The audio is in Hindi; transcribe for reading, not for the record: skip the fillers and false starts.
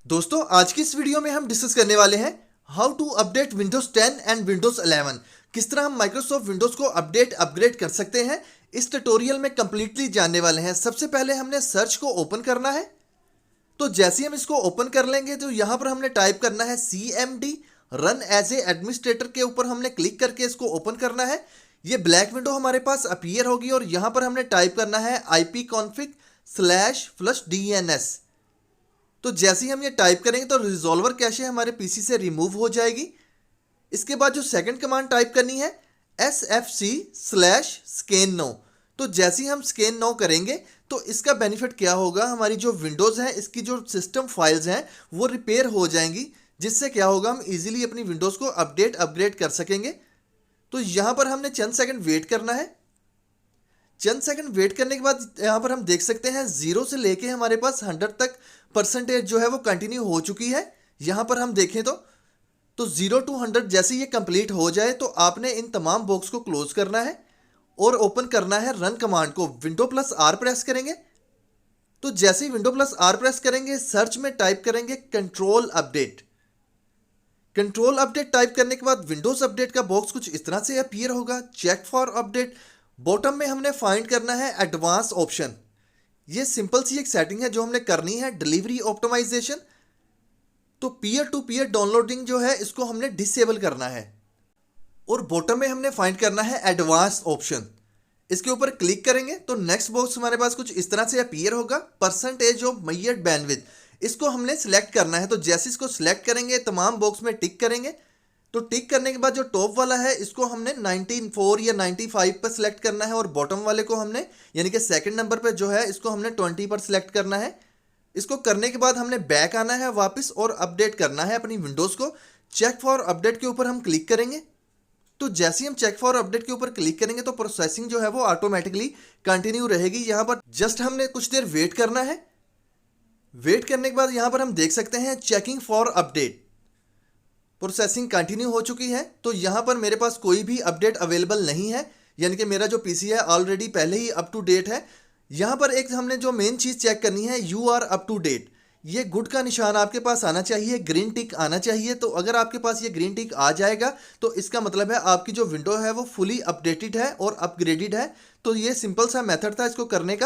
दोस्तों आज की इस वीडियो में हम डिस्कस करने वाले हैं how to update Windows 10 and Windows 11। किस तरह हम माइक्रोसॉफ्ट विंडोज को अपग्रेड कर सकते हैं, इस ट्यूटोरियल में कंप्लीटली जानने वाले हैं। सबसे पहले हमने सर्च को ओपन करना है। तो जैसे ही हम इसको ओपन कर लेंगे तो यहाँ पर हमने टाइप करना है CMD run as a administrator के ऊपर हमने क्लिक करके इसको ओपन करना है। ये ब्लैक विंडो हमारे पास अपीयर होगी और यहाँ पर हमने टाइप करना है ipconfig/DNS। तो जैसे ही हम ये टाइप करेंगे तो रिजॉल्वर कैशे हमारे पीसी से रिमूव हो जाएगी। इसके बाद जो सेकंड कमांड टाइप करनी है sfc/scan now। तो जैसे ही हम स्कैन नाउ करेंगे तो इसका बेनिफिट क्या होगा, हमारी जो विंडोज़ है इसकी जो सिस्टम फाइल्स हैं वो रिपेयर हो जाएंगी, जिससे क्या होगा हम इजीली अपनी विंडोज़ को अपग्रेड कर सकेंगे। तो यहाँ पर हमने चंद सेकंड वेट करना है। चंद सेकंड वेट करने के बाद यहाँ पर हम देख सकते हैं 0 से लेके हमारे पास 100 तक परसेंटेज जो है वो कंटिन्यू हो चुकी है। यहाँ पर हम देखें तो 0 to 100 जैसे ये कंप्लीट हो जाए तो आपने इन तमाम बॉक्स को क्लोज करना है और ओपन करना है रन कमांड को। Windows+R प्रेस करेंगे। तो जैसे ही Windows+R प्रेस करेंगे सर्च में टाइप करेंगे control update. Control update type करने के बाद विंडोज अपडेट का बॉक्स कुछ इस तरह से अपीयर होगा। चेक फॉर अपडेट, बॉटम में हमने फाइंड करना है एडवांस ऑप्शन। ये सिंपल सी एक सेटिंग है जो हमने करनी है, डिलीवरी ऑप्टिमाइजेशन। तो पीयर टू पीयर डाउनलोडिंग जो है इसको हमने डिसेबल करना है और बॉटम में हमने फाइंड करना है एडवांस ऑप्शन। इसके ऊपर क्लिक करेंगे तो नेक्स्ट बॉक्स हमारे पास कुछ इस तरह से अपीयर होगा, परसेंटेज ऑफ मैयड बैंडविड्थ। इसको हमने सिलेक्ट करना है। तो जैसे इसको सिलेक्ट करेंगे तमाम बॉक्स में टिक करेंगे। तो टिक करने के बाद जो टॉप वाला है इसको हमने 94 या 95 पर सिलेक्ट करना है और बॉटम वाले को हमने यानी कि सेकंड नंबर पर जो है इसको हमने 20 पर सिलेक्ट करना है। इसको करने के बाद हमने बैक आना है वापस और अपडेट करना है अपनी विंडोज़ को। चेक फॉर अपडेट के ऊपर हम क्लिक करेंगे। तो जैसे ही हम चेक फॉर अपडेट के ऊपर क्लिक करेंगे तो प्रोसेसिंग जो है वो ऑटोमेटिकली कंटिन्यू रहेगी। यहाँ पर जस्ट हमने कुछ देर वेट करना है। वेट करने के बाद यहाँ पर हम देख सकते हैं checking for update, processing continue हो चुकी है। तो यहाँ पर मेरे पास कोई भी अपडेट अवेलेबल नहीं है, यानी कि मेरा जो पीसी है ऑलरेडी पहले ही अप टू डेट है। यहाँ पर एक हमने जो मेन चीज़ चेक करनी है you are up to date. ये गुड का निशान आपके पास आना चाहिए, ग्रीन टिक आना चाहिए। तो अगर आपके पास ये ग्रीन टिक आ जाएगा तो इसका मतलब है आपकी जो विंडो है वो फुली अपडेटेड है और अपग्रेडेड है। तो ये सिंपल सा मेथड था इसको करने का।